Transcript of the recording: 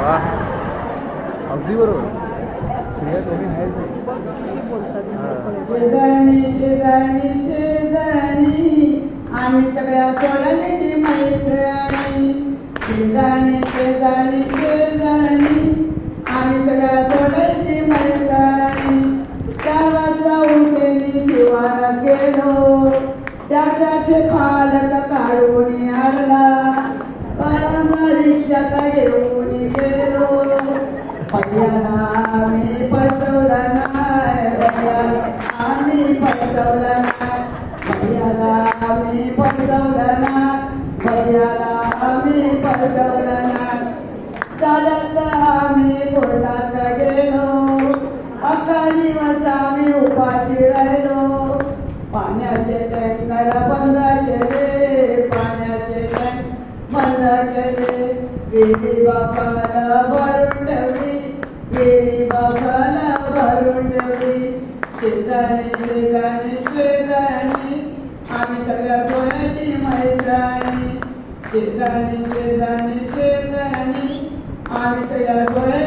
वा, अगदी बरोबर. स्त्रिया कमी आहेत. शेजारी शेजारी शेजारी आम्ही सगळ्या सोडल्याची मैत्रिणी. शेजारी शेजारी शेजारी आम्ही सगळ्या सोडल्याची मैत्रिणी. 4 वाजता उठलेली शिवारा गेलो, 400 पालक काढून आणला. काळाला रिक्षात घेऊन गेलो, भैयाला आम्ही फसवला नाही. भैयाला आम्ही फसवला नाही. भैयाला आम्ही फसवला नाही. भैयाला आम्ही फसवला नाही. चालत आम्ही कोर्टात गेलो, 11 दिवस आम्ही उपाशी राहिलो. पाण्याचे टँकर बंद केले, पाण्याचे टँकर बंद केले. गेली बापाला भरून ठेवली, गेली बापाला भरून ठेवली. शेजारी शेजारी शेजारी आम्ही सगळ्या सोन्याची मैत्रिणी. शेजारी शेजारी शेजारी आम्ही सगळ्या सोन्याची